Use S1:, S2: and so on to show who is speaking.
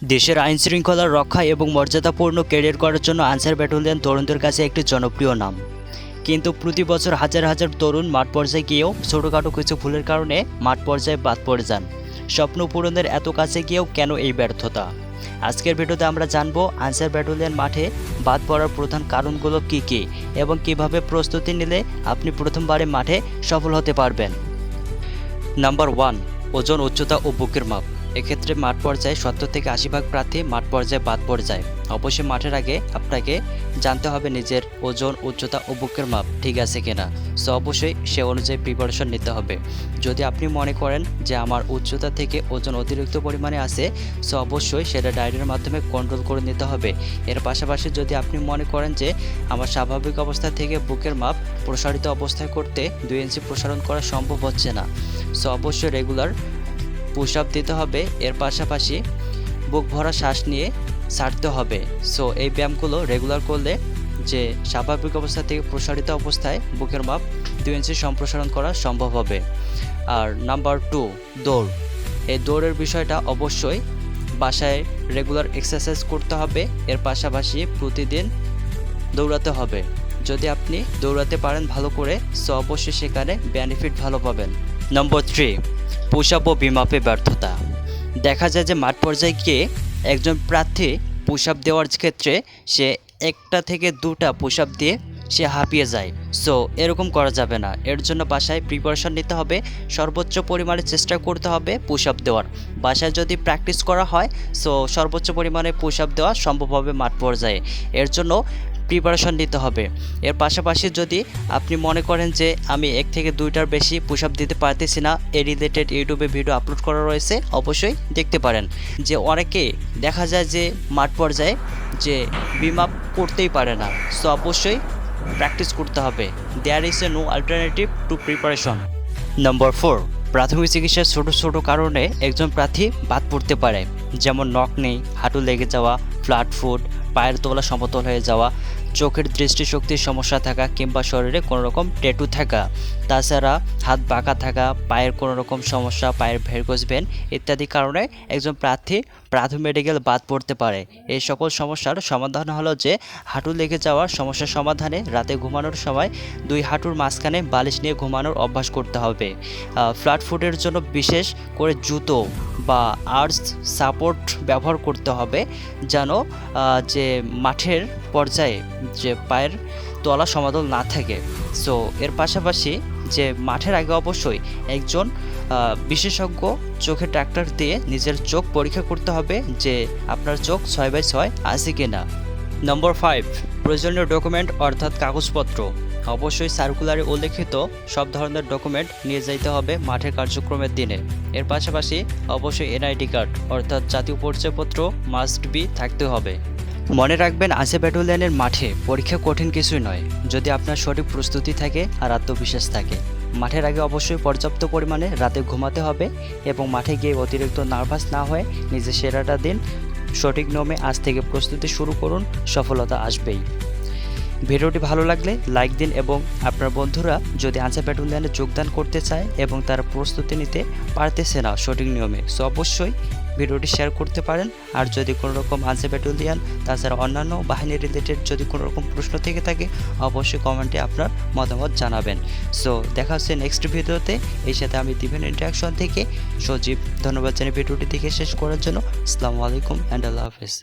S1: দেশের আইন শৃঙ্খলা রক্ষা এবং মর্যাদাপূর্ণ ক্যারিয়ার করার জন্য আনসার ব্যাটালিয়ন তরুণদের কাছে একটি জনপ্রিয় নাম। কিন্তু প্রতি বছর হাজার হাজার তরুণ মাঠ পর্যায়ে গিয়েও ছোটোখাটো কিছু ভুলের কারণে মাঠ পর্যায়ে বাদ পড়ে যান। স্বপ্ন পূরণের এত কাছে গিয়েও কেন এই ব্যর্থতা? আজকের ভিডিওতে আমরা জানবো আনসার ব্যাটালিয়ন মাঠে বাদ পড়ার প্রধান কারণগুলো কী কী এবং কিভাবে প্রস্তুতি নিলে আপনি প্রথমবারে মাঠে সফল হতে পারবেন। নাম্বার 1, ওজন, উচ্চতা ও বুকের মাপ। এক্ষেত্রে মাঠ পর্যায়ে 70 থেকে 80% প্রার্থী মাঠ পর্যায়ে বাদ পড়ে যায়। অবশ্যই মাঠের আগে আপনাকে জানতে হবে নিজের ওজন, উচ্চতা ও বুকের মাপ ঠিক আছে কিনা। সো অবশ্যই সে অনুযায়ী প্রিপারেশন নিতে হবে। যদি আপনি মনে করেন যে আমার উচ্চতা থেকে ওজন অতিরিক্ত পরিমাণে আছে, সো অবশ্যই সেটা ডায়েটের মাধ্যমে কন্ট্রোল করে নিতে হবে। এর পাশাপাশি যদি আপনি মনে করেন যে আমার স্বাভাবিক অবস্থা থেকে বুকের মাপ প্রসারিত অবস্থায় করতে 2 ইঞ্চি প্রসারণ করা সম্ভব হচ্ছে না, সো অবশ্যই রেগুলার পুশ আপ দিতে হবে। এর পাশাপাশি বুক ভরা শ্বাস নিয়ে ছাড়তে হবে। সো এই ব্যায়ামগুলো রেগুলার করলে যে স্বাভাবিক অবস্থা থেকে প্রসারিত অবস্থায় বুকের মাপ 2 ইঞ্চি সম্প্রসারণ করা সম্ভব হবে। আর নাম্বার 2, দৌড়। এই দৌড়ের বিষয়টা অবশ্যই বাসায় রেগুলার এক্সারসাইজ করতে হবে। এর পাশাপাশি প্রতিদিন দৌড়াতে হবে। যদি আপনি দৌড়াতে পারেন ভালো করে, সো অবশ্যই সেখানে বেনিফিট ভালো পাবেন। নম্বর 3, পুশ আপ ও বিমাপে ব্যর্থতা। দেখা যায় যে মাঠ পর্যায়ে গিয়ে একজন প্রার্থী পুশ আপ দেওয়ার ক্ষেত্রে সে 1টা থেকে 2টা পুশ আপ দিয়ে সে হাঁপিয়ে যায়। সো এরকম করা যাবে না। এর জন্য বাসায় প্রিপারেশন নিতে হবে, সর্বোচ্চ পরিমাণে চেষ্টা করতে হবে পুশ আপ দেওয়ার। বাসায় যদি প্র্যাকটিস করা হয়, সো সর্বোচ্চ পরিমাণে পুশ আপ দেওয়া সম্ভব হবে মাঠ পর্যায়ে। এর জন্য প্রিপারেশন নিতে হবে। এর পাশাপাশি যদি আপনি মনে করেন যে আমি 1 থেকে 2টার বেশি পুশ আপ দিতে পারতেছি না, এ রিলেটেড ইউটিউবে ভিডিও আপলোড করা রয়েছে, অবশ্যই দেখতে পারেন। যে অনেকে দেখা যায় যে মাঠ পর্যায়ে যে বিমাপ করতেই পারে না, সো অবশ্যই প্র্যাকটিস করতে হবে। There is a no alternative to preparation. Number 4, প্রাথমিক চিকিৎসার ছোটো ছোটো কারণে একজন প্রার্থী বাদ পড়তে পারে, যেমন নখ নেই, হাঁটু লেগে যাওয়া, ফ্ল্যাট ফুট, পায়ের তোলা সমতল হয়ে যাওয়া, চোখের দৃষ্টিশক্তির সমস্যা থাকা কিংবা শরীরে কোনো রকম ট্যাটু থাকা, তাছাড়া হাত বাঁকা থাকা, পায়ের কোনো রকম সমস্যা, পায়ের ভেরকোজ ভেন ইত্যাদি কারণে একজন প্রার্থী প্রাথমিক মেডিকেল বাদ পড়তে পারে। এই সকল সমস্যার সমাধান হলো যে হাঁটু লেগে যাওয়ার সমস্যার সমাধানে রাতে ঘুমানোর সময় 2 হাঁটুর মাঝখানে বালিশ নিয়ে ঘুমানোর অভ্যাস করতে হবে। ফ্ল্যাট ফুটের জন্য বিশেষ করে জুতো বা আর্চ সাপোর্ট ব্যবহার করতে হবে, যেন যে মাঠের পর্যায়ে যে পায়ের তলা সমতল না থাকে। সো এর পাশাপাশি যে মাঠের আগে অবশ্যই একজন বিশেষজ্ঞ চোখের ডাক্তার দিয়ে নিজের চোখ পরীক্ষা করতে হবে যে আপনার চোখ 6/6 আছে কি না। নম্বর 5, প্রয়োজনীয় ডকুমেন্ট অর্থাৎ কাগজপত্র। অবশ্যই সার্কুলারে উল্লেখিত সব ধরনের ডকুমেন্ট নিয়ে যাইতে হবে মাঠের কার্যক্রমের দিনে। এর পাশাপাশি অবশ্যই এনআইডি কার্ড অর্থাৎ জাতীয় পরিচয়পত্র মাস্ট বি থাকতে হবে। মনে রাখবেন আনসার ব্যাটালিয়নের মাঠে পরীক্ষা কঠিন কিছুই নয়, যদি আপনার সঠিক প্রস্তুতি থাকে আর আত্মবিশ্বাস থাকে। মাঠের আগে অবশ্যই পর্যাপ্ত পরিমাণে রাতে ঘুমাতে হবে এবং মাঠে গিয়ে অতিরিক্ত নার্ভাস না হয়ে নিজের সেরাটা দিন। সঠিক নিয়মে আজ থেকে প্রস্তুতি শুরু করুন, সফলতা আসবেই। ভিডিওটি ভালো লাগলে লাইক দিন এবং আপনার বন্ধুরা যদি আনসার ব্যাটালিয়নে যোগদান করতে চায় এবং তারা প্রস্তুতি নিতে পারতেছে না সঠিক নিয়মে, সো অবশ্যই ভিডিওটি শেয়ার করতে পারেন। আর যদি কোনো রকম আনসার ব্যাটালিয়ন তাছাড়া অন্যান্য বাহিনী রিলেটেড যদি কোনো রকম প্রশ্ন থেকে থাকে, অবশ্যই কমেন্টে আপনার মতামত জানাবেন। সো দেখা হচ্ছে নেক্সট ভিডিওতে। এই সাথে আমি ডিফেন্ট ইন্টারাকশন থেকে সজীব। ধন্যবাদ জানিয়ে ভিডিওটি দেখে শেষ করার জন্য। আসসালামু আলাইকুম অ্যান্ড আল্লাহ হাফেজ।